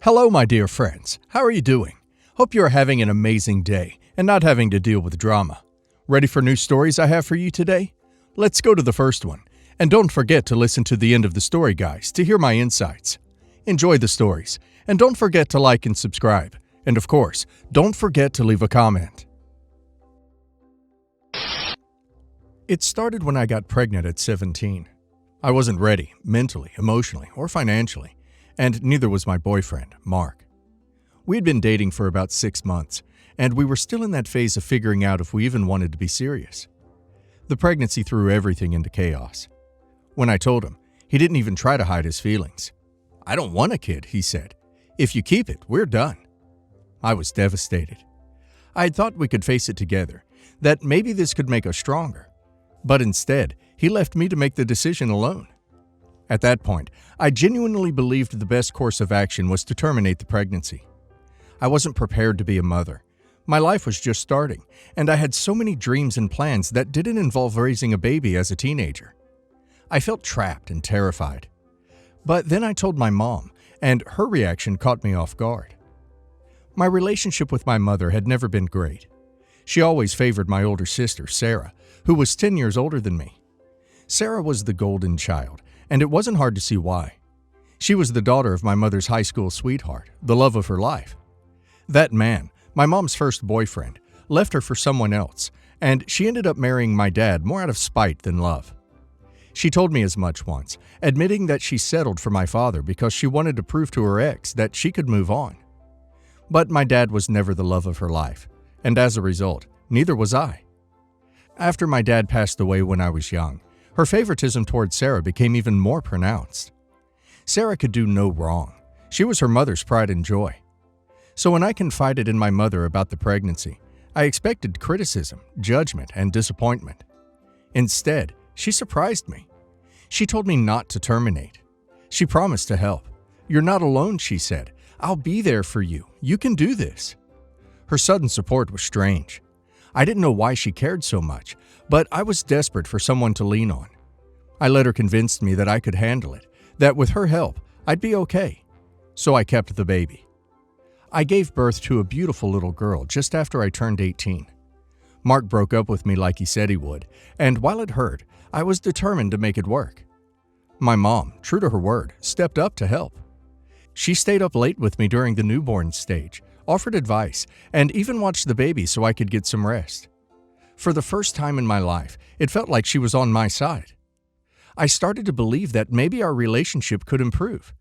Hello, my dear friends. How are you doing? Hope you are having an amazing day and not having to deal with drama. Ready for new stories I have for you today? Let's go to the first one. And don't forget to listen to the end of the story, guys, to hear my insights. Enjoy the stories, and don't forget to like and subscribe. And of course, don't forget to leave a comment. It started when I got pregnant at 17. I wasn't ready, mentally, emotionally, or financially. And neither was my boyfriend, Mark. We had been dating for about 6 months, and we were still in that phase of figuring out if we even wanted to be serious. The pregnancy threw everything into chaos. When I told him, he didn't even try to hide his feelings. "I don't want a kid," he said. "If you keep it, we're done." I was devastated. I had thought we could face it together, that maybe this could make us stronger. But instead, he left me to make the decision alone. At that point, I genuinely believed the best course of action was to terminate the pregnancy. I wasn't prepared to be a mother. My life was just starting, and I had so many dreams and plans that didn't involve raising a baby as a teenager. I felt trapped and terrified. But then I told my mom, and her reaction caught me off guard. My relationship with my mother had never been great. She always favored my older sister, Sarah, who was 10 years older than me. Sarah was the golden child, and it wasn't hard to see why. She was the daughter of my mother's high school sweetheart, the love of her life. That man, my mom's first boyfriend, left her for someone else, and she ended up marrying my dad more out of spite than love. She told me as much once, admitting that she settled for my father because she wanted to prove to her ex that she could move on. But my dad was never the love of her life, and as a result, neither was I. After my dad passed away when I was young, her favoritism toward Sarah became even more pronounced. Sarah could do no wrong. She was her mother's pride and joy. So when I confided in my mother about the pregnancy, I expected criticism, judgment, and disappointment. Instead, she surprised me. She told me not to terminate. She promised to help. "You're not alone," she said. "I'll be there for you. You can do this." Her sudden support was strange. I didn't know why she cared so much, but I was desperate for someone to lean on. I let her convince me that I could handle it, that with her help, I'd be okay. So I kept the baby. I gave birth to a beautiful little girl just after I turned 18. Mark broke up with me like he said he would, and while it hurt, I was determined to make it work. My mom, true to her word, stepped up to help. She stayed up late with me during the newborn stage, offered advice, and even watched the baby so I could get some rest. For the first time in my life, it felt like she was on my side. I started to believe that maybe our relationship could improve,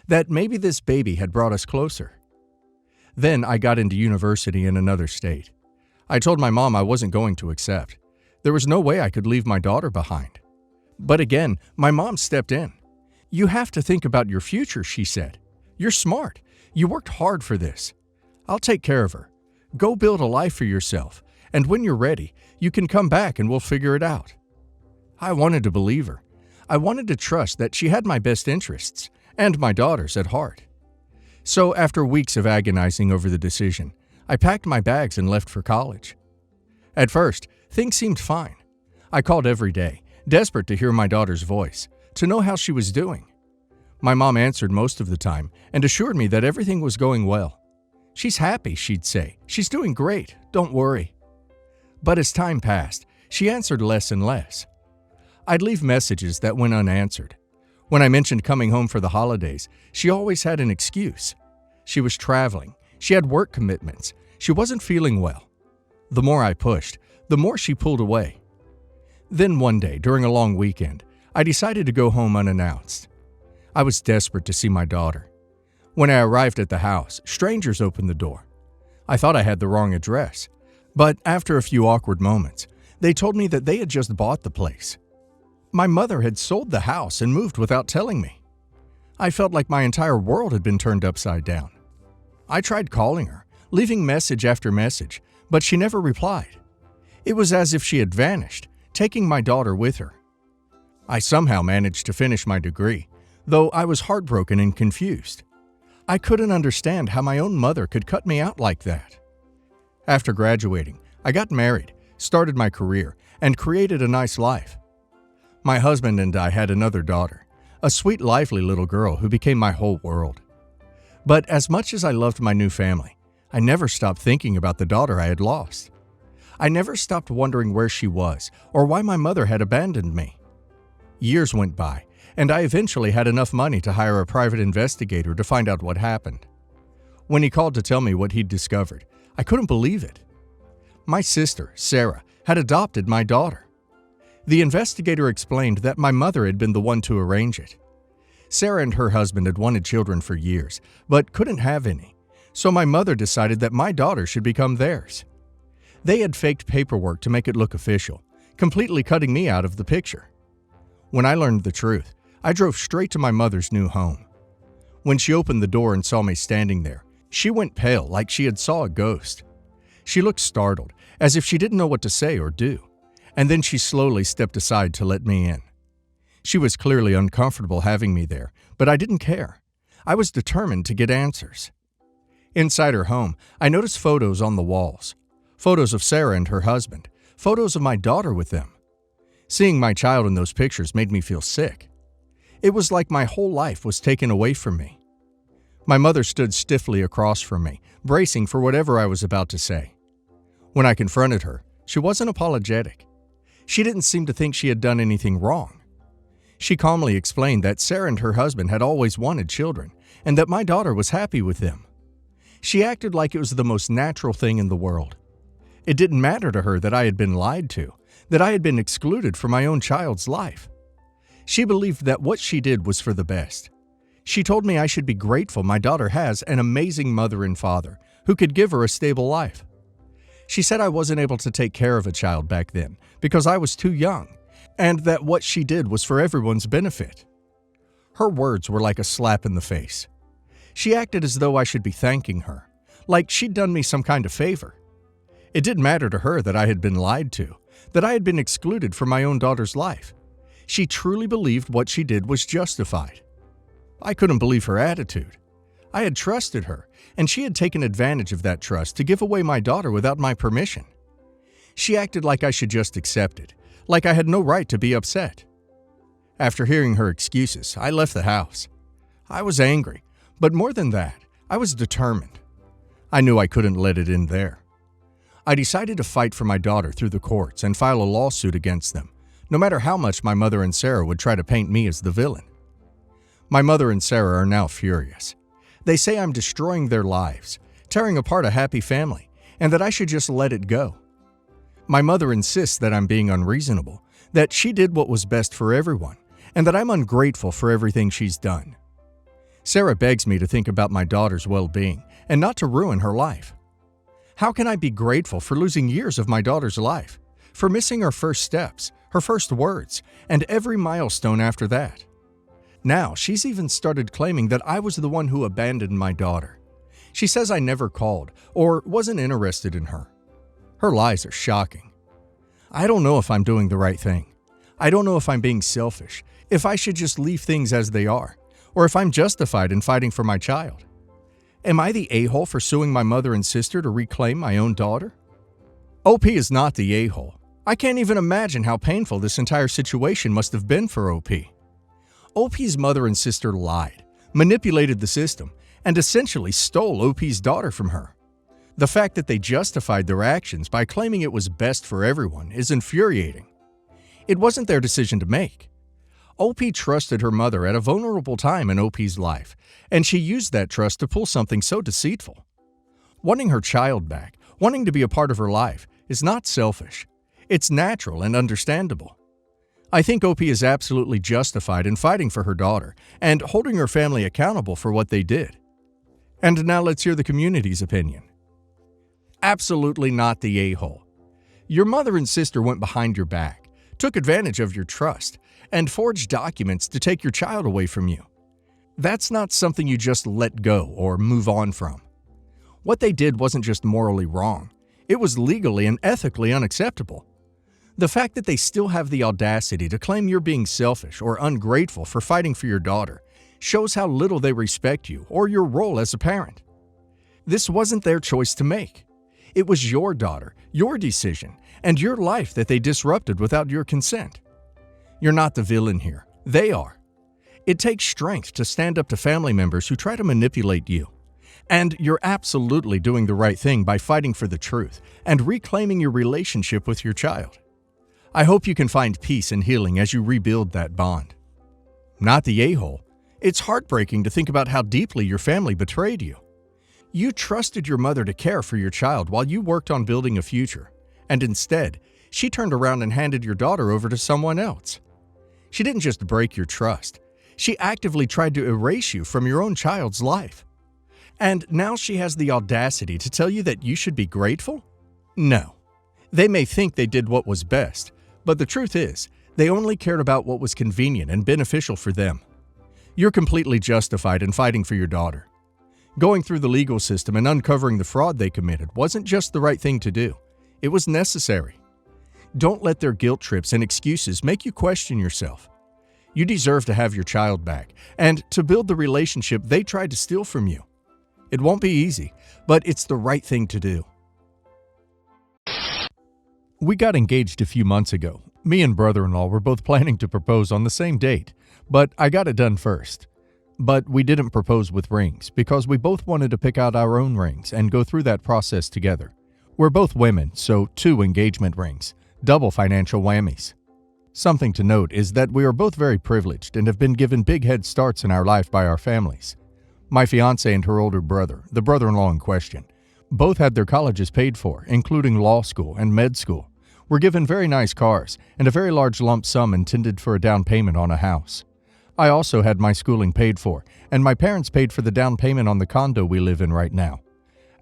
that maybe this baby had brought us closer. Then I got into university in another state. I told my mom I wasn't going to accept. There was no way I could leave my daughter behind. But again, my mom stepped in. "You have to think about your future," she said. "You're smart. You worked hard for this. I'll take care of her. Go build a life for yourself, and when you're ready, you can come back and we'll figure it out." I wanted to believe her. I wanted to trust that she had my best interests, and my daughter's at heart. So after weeks of agonizing over the decision, I packed my bags and left for college. At first, things seemed fine. I called every day, desperate to hear my daughter's voice, to know how she was doing. My mom answered most of the time and assured me that everything was going well. "She's happy," she'd say. "She's doing great. Don't worry." But as time passed, she answered less and less. I'd leave messages that went unanswered. When I mentioned coming home for the holidays, she always had an excuse. She was traveling. She had work commitments. She wasn't feeling well. The more I pushed, the more she pulled away. Then one day, during a long weekend, I decided to go home unannounced. I was desperate to see my daughter. When I arrived at the house, strangers opened the door. I thought I had the wrong address, but after a few awkward moments, they told me that they had just bought the place. My mother had sold the house and moved without telling me. I felt like my entire world had been turned upside down. I tried calling her, leaving message after message, but she never replied. It was as if she had vanished, taking my daughter with her. I somehow managed to finish my degree, though I was heartbroken and confused. I couldn't understand how my own mother could cut me out like that. After graduating, I got married, started my career, and created a nice life. My husband and I had another daughter, a sweet, lively little girl who became my whole world. But as much as I loved my new family, I never stopped thinking about the daughter I had lost. I never stopped wondering where she was or why my mother had abandoned me. Years went by, and I eventually had enough money to hire a private investigator to find out what happened. When he called to tell me what he'd discovered, I couldn't believe it. My sister, Sarah, had adopted my daughter. The investigator explained that my mother had been the one to arrange it. Sarah and her husband had wanted children for years, but couldn't have any, so my mother decided that my daughter should become theirs. They had faked paperwork to make it look official, completely cutting me out of the picture. When I learned the truth, I drove straight to my mother's new home. When she opened the door and saw me standing there, she went pale like she had saw a ghost. She looked startled, as if she didn't know what to say or do, and then she slowly stepped aside to let me in. She was clearly uncomfortable having me there, but I didn't care. I was determined to get answers. Inside her home, I noticed photos on the walls. Photos of Sarah and her husband, photos of my daughter with them. Seeing my child in those pictures made me feel sick. It was like my whole life was taken away from me. My mother stood stiffly across from me, bracing for whatever I was about to say. When I confronted her, she wasn't apologetic. She didn't seem to think she had done anything wrong. She calmly explained that Sarah and her husband had always wanted children, and that my daughter was happy with them. She acted like it was the most natural thing in the world. It didn't matter to her that I had been lied to, that I had been excluded from my own child's life. She believed that what she did was for the best. She told me I should be grateful my daughter has an amazing mother and father who could give her a stable life. She said I wasn't able to take care of a child back then because I was too young, and that what she did was for everyone's benefit. Her words were like a slap in the face. She acted as though I should be thanking her, like she'd done me some kind of favor. It didn't matter to her that I had been lied to, that I had been excluded from my own daughter's life. She truly believed what she did was justified. I couldn't believe her attitude. I had trusted her, and she had taken advantage of that trust to give away my daughter without my permission. She acted like I should just accept it, like I had no right to be upset. After hearing her excuses, I left the house. I was angry, but more than that, I was determined. I knew I couldn't let it end there. I decided to fight for my daughter through the courts and file a lawsuit against them, no matter how much my mother and Sarah would try to paint me as the villain. My mother and Sarah are now furious. They say I'm destroying their lives, tearing apart a happy family, and that I should just let it go. My mother insists that I'm being unreasonable, that she did what was best for everyone, and that I'm ungrateful for everything she's done. Sarah begs me to think about my daughter's well-being and not to ruin her life. How can I be grateful for losing years of my daughter's life, for missing her first steps, her first words, and every milestone after that? Now, she's even started claiming that I was the one who abandoned my daughter. She says I never called or wasn't interested in her. Her lies are shocking. I don't know if I'm doing the right thing. I don't know if I'm being selfish, if I should just leave things as they are, or if I'm justified in fighting for my child. Am I the a-hole for suing my mother and sister to reclaim my own daughter? OP is not the a-hole. I can't even imagine how painful this entire situation must have been for OP. OP's mother and sister lied, manipulated the system, and essentially stole OP's daughter from her. The fact that they justified their actions by claiming it was best for everyone is infuriating. It wasn't their decision to make. OP trusted her mother at a vulnerable time in OP's life, and she used that trust to pull something so deceitful. Wanting her child back, wanting to be a part of her life, is not selfish. It's natural and understandable. I think OP is absolutely justified in fighting for her daughter and holding her family accountable for what they did. And now let's hear the community's opinion. Absolutely not the a-hole. Your mother and sister went behind your back, took advantage of your trust, and forged documents to take your child away from you. That's not something you just let go or move on from. What they did wasn't just morally wrong. It was legally and ethically unacceptable. The fact that they still have the audacity to claim you're being selfish or ungrateful for fighting for your daughter shows how little they respect you or your role as a parent. This wasn't their choice to make. It was your daughter, your decision, and your life that they disrupted without your consent. You're not the villain here. They are. It takes strength to stand up to family members who try to manipulate you. And you're absolutely doing the right thing by fighting for the truth and reclaiming your relationship with your child. I hope you can find peace and healing as you rebuild that bond. Not the a-hole. It's heartbreaking to think about how deeply your family betrayed you. You trusted your mother to care for your child while you worked on building a future, and instead, she turned around and handed your daughter over to someone else. She didn't just break your trust. She actively tried to erase you from your own child's life. And now she has the audacity to tell you that you should be grateful? No. They may think they did what was best, but the truth is, they only cared about what was convenient and beneficial for them. You're completely justified in fighting for your daughter. Going through the legal system and uncovering the fraud they committed wasn't just the right thing to do. It was necessary. Don't let their guilt trips and excuses make you question yourself. You deserve to have your child back and to build the relationship they tried to steal from you. It won't be easy, but it's the right thing to do. We got engaged a few months ago. Me and brother-in-law were both planning to propose on the same date, but I got it done first. But we didn't propose with rings because we both wanted to pick out our own rings and go through that process together. We're both women, so 2 engagement rings, double financial whammies. Something to note is that we are both very privileged and have been given big head starts in our life by our families. My fiancée and her older brother, the brother-in-law in question, both had their colleges paid for, including law school and med school. Were given very nice cars and a very large lump sum intended for a down payment on a house. I also had my schooling paid for, and my parents paid for the down payment on the condo we live in right now.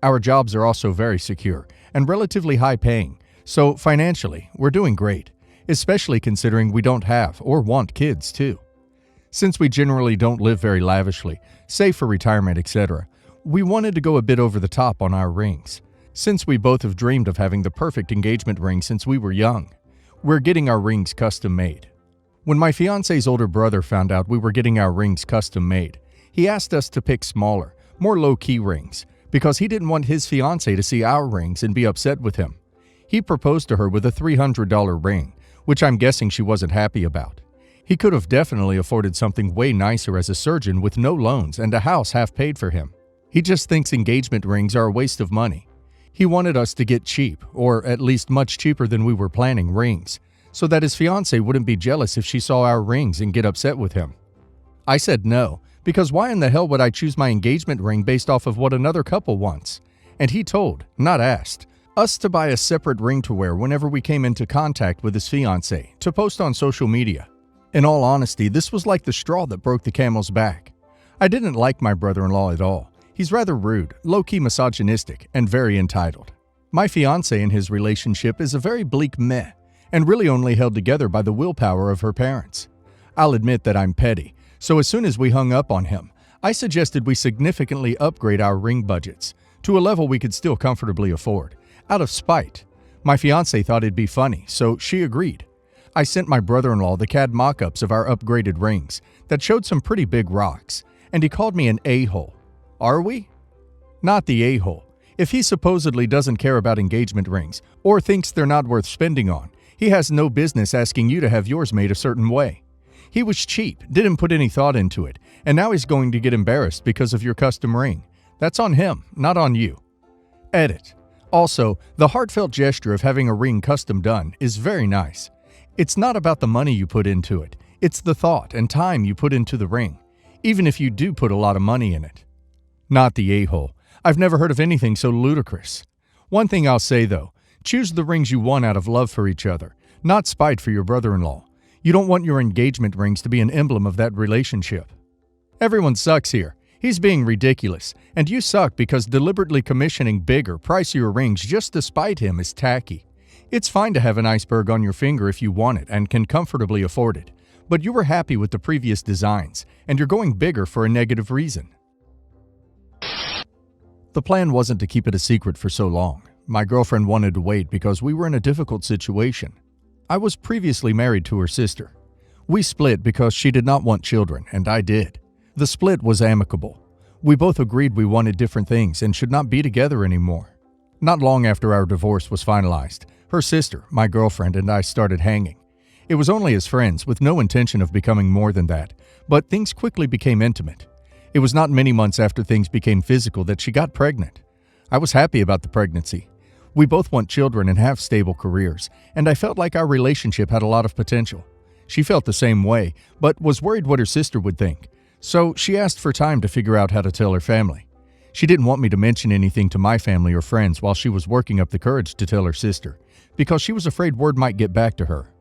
Our jobs are also very secure and relatively high paying, so financially, we're doing great, especially considering we don't have or want kids too. Since we generally don't live very lavishly, save for retirement, etc., we wanted to go a bit over the top on our rings. Since we both have dreamed of having the perfect engagement ring since we were young, we're getting our rings custom made. When my fiancé's older brother found out we were getting our rings custom made, he asked us to pick smaller, more low-key rings because he didn't want his fiancée to see our rings and be upset with him. He proposed to her with a $300 ring, which I'm guessing she wasn't happy about. He could have definitely afforded something way nicer as a surgeon with no loans and a house half paid for him. He just thinks engagement rings are a waste of money. He wanted us to get cheap, or at least much cheaper than we were planning, rings, so that his fiancée wouldn't be jealous if she saw our rings and get upset with him. I said no, because why in the hell would I choose my engagement ring based off of what another couple wants? And he told, not asked, us to buy a separate ring to wear whenever we came into contact with his fiancée, to post on social media. In all honesty, this was like the straw that broke the camel's back. I didn't like my brother-in-law at all. He's rather rude, low-key misogynistic, and very entitled. My fiancée in his relationship is a very bleak meh, and really only held together by the willpower of her parents. I'll admit that I'm petty, so as soon as we hung up on him, I suggested we significantly upgrade our ring budgets to a level we could still comfortably afford, out of spite. My fiancée thought it'd be funny, so she agreed. I sent my brother-in-law the CAD mock-ups of our upgraded rings that showed some pretty big rocks, and he called me an a-hole. Are we? Not the a-hole. If he supposedly doesn't care about engagement rings or thinks they're not worth spending on, he has no business asking you to have yours made a certain way. He was cheap, didn't put any thought into it, and now he's going to get embarrassed because of your custom ring. That's on him, not on you. Edit. Also, the heartfelt gesture of having a ring custom done is very nice. It's not about the money you put into it. It's the thought and time you put into the ring, even if you do put a lot of money in it. Not the a-hole. I've never heard of anything so ludicrous. One thing I'll say though, choose the rings you want out of love for each other, not spite for your brother-in-law. You don't want your engagement rings to be an emblem of that relationship. Everyone sucks here. He's being ridiculous, and you suck because deliberately commissioning bigger, pricier rings just to spite him is tacky. It's fine to have an iceberg on your finger if you want it and can comfortably afford it, but you were happy with the previous designs, and you're going bigger for a negative reason. The plan wasn't to keep it a secret for so long. My girlfriend wanted to wait because we were in a difficult situation. I was previously married to her sister. We split because she did not want children, and I did. The split was amicable. We both agreed we wanted different things and should not be together anymore. Not long after our divorce was finalized, her sister, my girlfriend, and I started hanging. It was only as friends, with no intention of becoming more than that, but things quickly became intimate. It was not many months after things became physical that she got pregnant. I was happy about the pregnancy. We both want children and have stable careers, and I felt like our relationship had a lot of potential. She felt the same way, but was worried what her sister would think. So she asked for time to figure out how to tell her family. She didn't want me to mention anything to my family or friends while she was working up the courage to tell her sister, because she was afraid word might get back to her.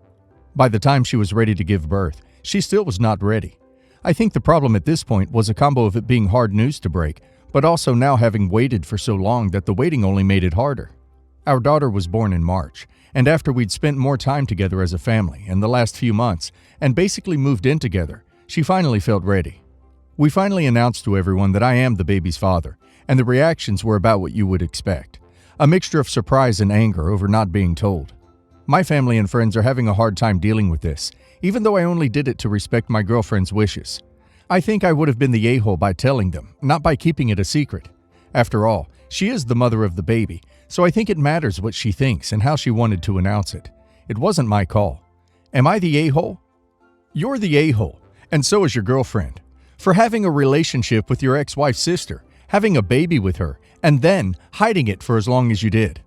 By the time she was ready to give birth, she still was not ready. I think the problem at this point was a combo of it being hard news to break, but also now having waited for so long that the waiting only made it harder. Our daughter was born in March, and after we'd spent more time together as a family in the last few months and basically moved in together, she finally felt ready. We finally announced to everyone that I am the baby's father, and the reactions were about what you would expect. A mixture of surprise and anger over not being told. My family and friends are having a hard time dealing with this, even though I only did it to respect my girlfriend's wishes. I think I would have been the a-hole by telling them, not by keeping it a secret. After all, she is the mother of the baby, so I think it matters what she thinks and how she wanted to announce it. It wasn't my call. Am I the a-hole? You're the a-hole, and so is your girlfriend. For having a relationship with your ex-wife's sister, having a baby with her, and then hiding it for as long as you did.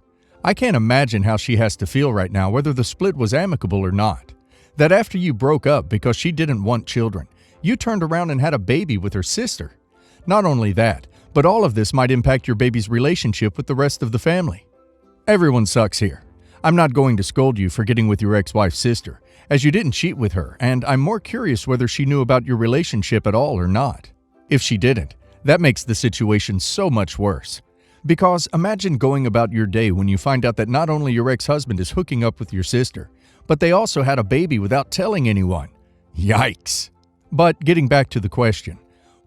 I can't imagine how she has to feel right now, whether the split was amicable or not. That after you broke up because she didn't want children, you turned around and had a baby with her sister. Not only that, but all of this might impact your baby's relationship with the rest of the family. Everyone sucks here. I'm not going to scold you for getting with your ex-wife's sister, as you didn't cheat with her, and I'm more curious whether she knew about your relationship at all or not. If she didn't, that makes the situation so much worse. Because imagine going about your day when you find out that not only your ex-husband is hooking up with your sister, but they also had a baby without telling anyone. Yikes! But getting back to the question,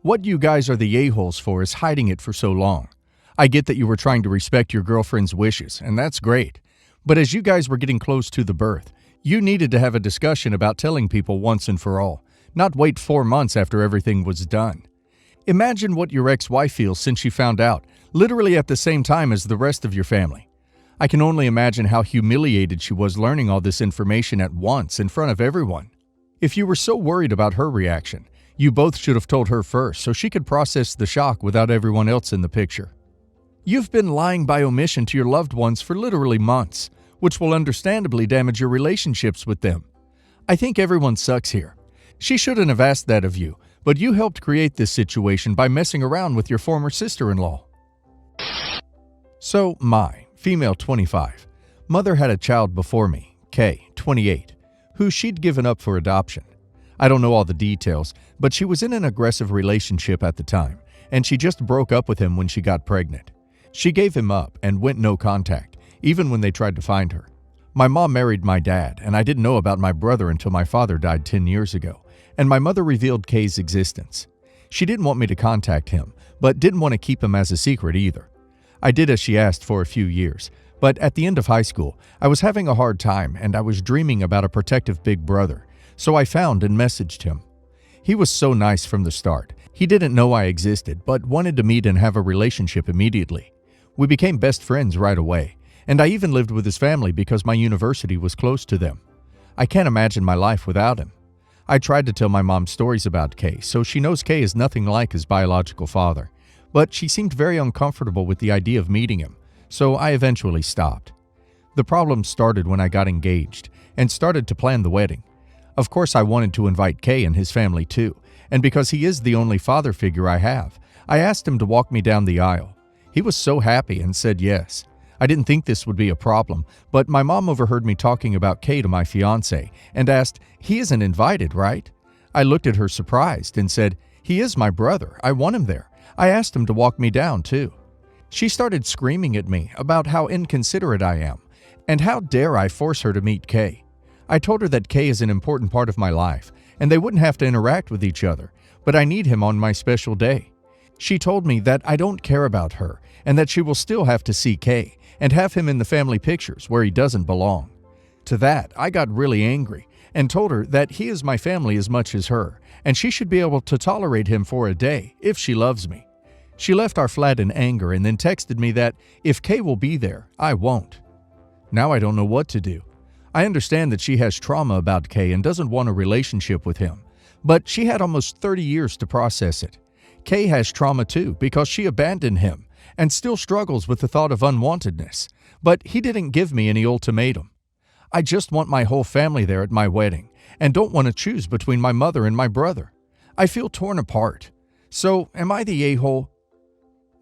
what you guys are the a-holes for is hiding it for so long. I get that you were trying to respect your girlfriend's wishes, and that's great. But as you guys were getting close to the birth, you needed to have a discussion about telling people once and for all, not wait 4 months after everything was done. Imagine what your ex-wife feels since she found out, literally at the same time as the rest of your family. I can only imagine how humiliated she was learning all this information at once in front of everyone. If you were so worried about her reaction, you both should have told her first so she could process the shock without everyone else in the picture. You've been lying by omission to your loved ones for literally months, which will understandably damage your relationships with them. I think everyone sucks here. She shouldn't have asked that of you, but you helped create this situation by messing around with your former sister-in-law. So, female 25, mother had a child before me, Kay, 28, who she'd given up for adoption. I don't know all the details, but she was in an aggressive relationship at the time, and she just broke up with him when she got pregnant. She gave him up and went no contact, even when they tried to find her. My mom married my dad, and I didn't know about my brother until my father died 10 years ago, and my mother revealed Kay's existence. She didn't want me to contact him, but didn't want to keep him as a secret either. I did as she asked for a few years, but at the end of high school, I was having a hard time and I was dreaming about a protective big brother, so I found and messaged him. He was so nice from the start. He didn't know I existed, but wanted to meet and have a relationship immediately. We became best friends right away, and I even lived with his family because my university was close to them. I can't imagine my life without him. I tried to tell my mom stories about Kay, so she knows Kay is nothing like his biological father, but she seemed very uncomfortable with the idea of meeting him, so I eventually stopped. The problem started when I got engaged and started to plan the wedding. Of course, I wanted to invite Kay and his family too, and because he is the only father figure I have, I asked him to walk me down the aisle. He was so happy and said yes. I didn't think this would be a problem, but my mom overheard me talking about Kay to my fiancé and asked, "He isn't invited, right?" I looked at her surprised and said, "He is my brother. I want him there. I asked him to walk me down too." She started screaming at me about how inconsiderate I am, and how dare I force her to meet Kay. I told her that Kay is an important part of my life, and they wouldn't have to interact with each other, but I need him on my special day. She told me that I don't care about her, and that she will still have to see Kay, and have him in the family pictures where he doesn't belong. To that, I got really angry, and told her that he is my family as much as her, and she should be able to tolerate him for a day, if she loves me. She left our flat in anger and then texted me that if Kay will be there, I won't. Now I don't know what to do. I understand that she has trauma about Kay and doesn't want a relationship with him, but she had almost 30 years to process it. Kay has trauma too because she abandoned him and still struggles with the thought of unwantedness, but he didn't give me any ultimatum. I just want my whole family there at my wedding and don't want to choose between my mother and my brother. I feel torn apart. So, am I the a-hole?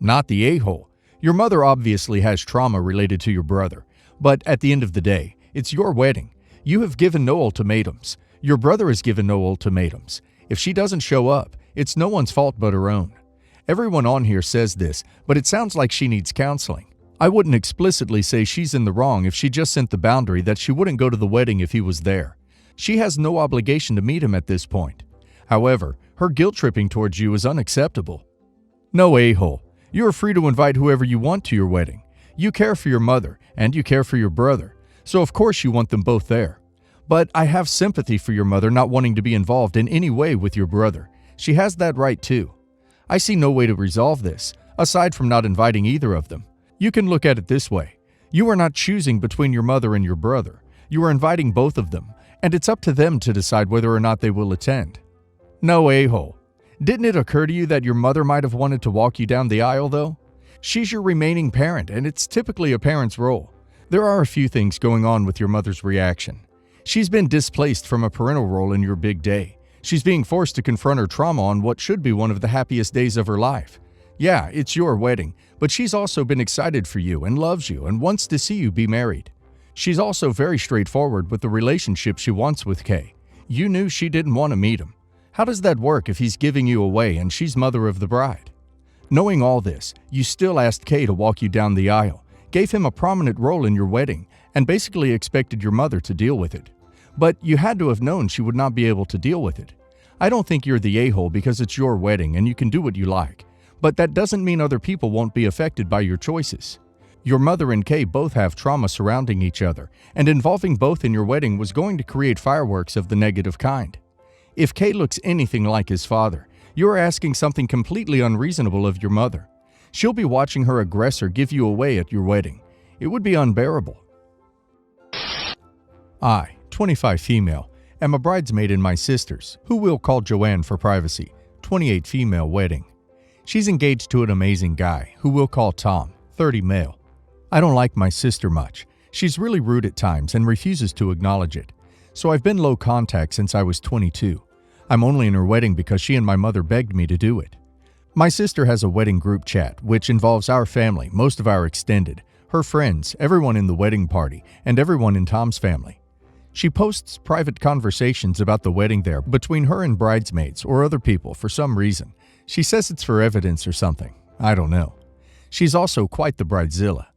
Not the a-hole. Your mother obviously has trauma related to your brother, but at the end of the day, it's your wedding. You have given no ultimatums. Your brother has given no ultimatums. If she doesn't show up, it's no one's fault but her own. Everyone on here says this, but it sounds like she needs counseling. I wouldn't explicitly say she's in the wrong if she just sent the boundary that she wouldn't go to the wedding if he was there. She has no obligation to meet him at this point. However, her guilt-tripping towards you is unacceptable. No a-hole. You are free to invite whoever you want to your wedding. You care for your mother, and you care for your brother, so of course you want them both there. But I have sympathy for your mother not wanting to be involved in any way with your brother. She has that right too. I see no way to resolve this, aside from not inviting either of them. You can look at it this way. You are not choosing between your mother and your brother. You are inviting both of them, and it's up to them to decide whether or not they will attend. No a-hole. Didn't it occur to you that your mother might have wanted to walk you down the aisle, though? She's your remaining parent, and it's typically a parent's role. There are a few things going on with your mother's reaction. She's been displaced from a parental role in your big day. She's being forced to confront her trauma on what should be one of the happiest days of her life. Yeah, it's your wedding, but she's also been excited for you and loves you and wants to see you be married. She's also very straightforward with the relationship she wants with Kay. You knew she didn't want to meet him. How does that work if he's giving you away and she's mother of the bride? Knowing all this, you still asked Kay to walk you down the aisle, gave him a prominent role in your wedding, and basically expected your mother to deal with it. But you had to have known she would not be able to deal with it. I don't think you're the a-hole because it's your wedding and you can do what you like. But that doesn't mean other people won't be affected by your choices. Your mother and Kay both have trauma surrounding each other, and involving both in your wedding was going to create fireworks of the negative kind. If Kay looks anything like his father, you are asking something completely unreasonable of your mother. She'll be watching her aggressor give you away at your wedding. It would be unbearable. I, 25 female, am a bridesmaid in my sister's, who we'll call Joanne for privacy, 28 female wedding. She's engaged to an amazing guy, who we'll call Tom, 30 male. I don't like my sister much. She's really rude at times and refuses to acknowledge it. So I've been low contact since I was 22. I'm only in her wedding because she and my mother begged me to do it. My sister has a wedding group chat, which involves our family, most of our extended, her friends, everyone in the wedding party, and everyone in Tom's family. She posts private conversations about the wedding there between her and bridesmaids or other people for some reason. She says it's for evidence or something. I don't know. She's also quite the bridezilla.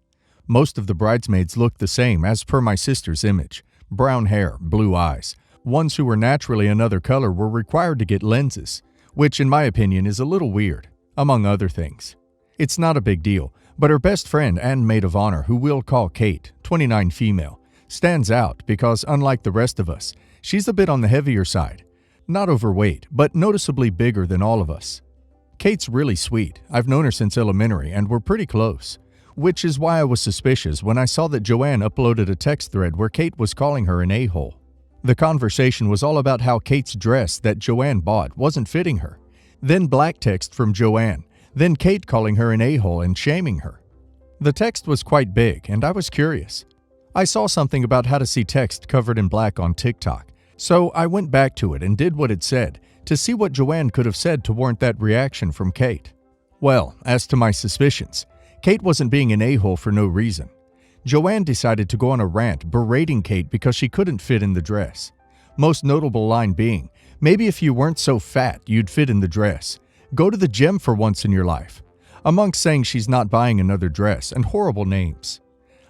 Most of the bridesmaids look the same as per my sister's image. Brown hair, blue eyes. Ones who were naturally another color were required to get lenses, which in my opinion is a little weird, among other things. It's not a big deal, but her best friend and maid of honor, who we'll call Kate, 29 female, stands out because unlike the rest of us, she's a bit on the heavier side. Not overweight, but noticeably bigger than all of us. Kate's really sweet. I've known her since elementary and we're pretty close, which is why I was suspicious when I saw that Joanne uploaded a text thread where Kate was calling her an a-hole. The conversation was all about how Kate's dress that Joanne bought wasn't fitting her. Then black text from Joanne. Then Kate calling her an a-hole and shaming her. The text was quite big, and I was curious. I saw something about how to see text covered in black on TikTok, so I went back to it and did what it said to see what Joanne could have said to warrant that reaction from Kate. Well, as to my suspicions, Kate wasn't being an a-hole for no reason. Joanne decided to go on a rant berating Kate because she couldn't fit in the dress. Most notable line being, maybe if you weren't so fat, you'd fit in the dress. Go to the gym for once in your life. Amongst saying she's not buying another dress and horrible names.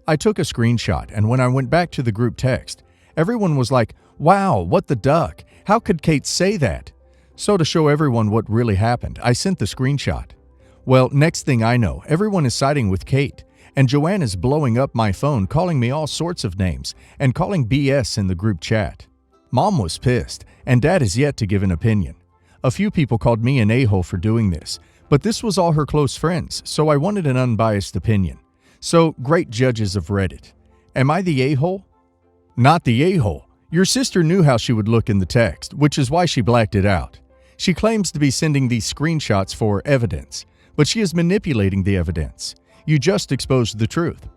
I took a screenshot, and when I went back to the group text, everyone was like, wow, what the duck? How could Kate say that? So to show everyone what really happened, I sent the screenshot. Well, next thing I know, everyone is siding with Kate, and Joanne is blowing up my phone calling me all sorts of names and calling BS in the group chat. Mom was pissed, and Dad is yet to give an opinion. A few people called me an a-hole for doing this, but this was all her close friends, so I wanted an unbiased opinion. So, great judges of Reddit. Am I the a-hole? Not the a-hole. Your sister knew how she would look in the text, which is why she blacked it out. She claims to be sending these screenshots for evidence, but she is manipulating the evidence. You just exposed the truth.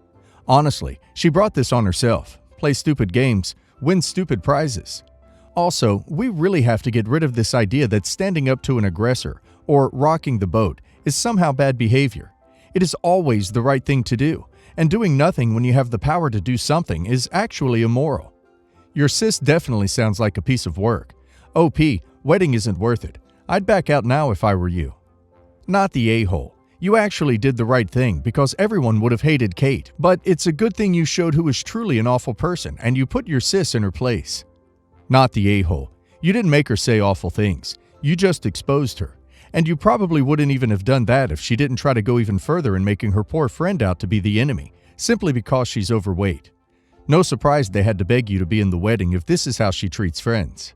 Honestly, she brought this on herself. Play stupid games, win stupid prizes. Also, we really have to get rid of this idea that standing up to an aggressor or rocking the boat is somehow bad behavior. It is always the right thing to do, and doing nothing when you have the power to do something is actually immoral. Your sis definitely sounds like a piece of work. OP, wedding isn't worth it. I'd back out now if I were you. Not the a-hole. You actually did the right thing because everyone would have hated Kate, but it's a good thing you showed who is truly an awful person and you put your sis in her place. Not the a-hole. You didn't make her say awful things. You just exposed her. And you probably wouldn't even have done that if she didn't try to go even further in making her poor friend out to be the enemy, simply because she's overweight. No surprise they had to beg you to be in the wedding if this is how she treats friends.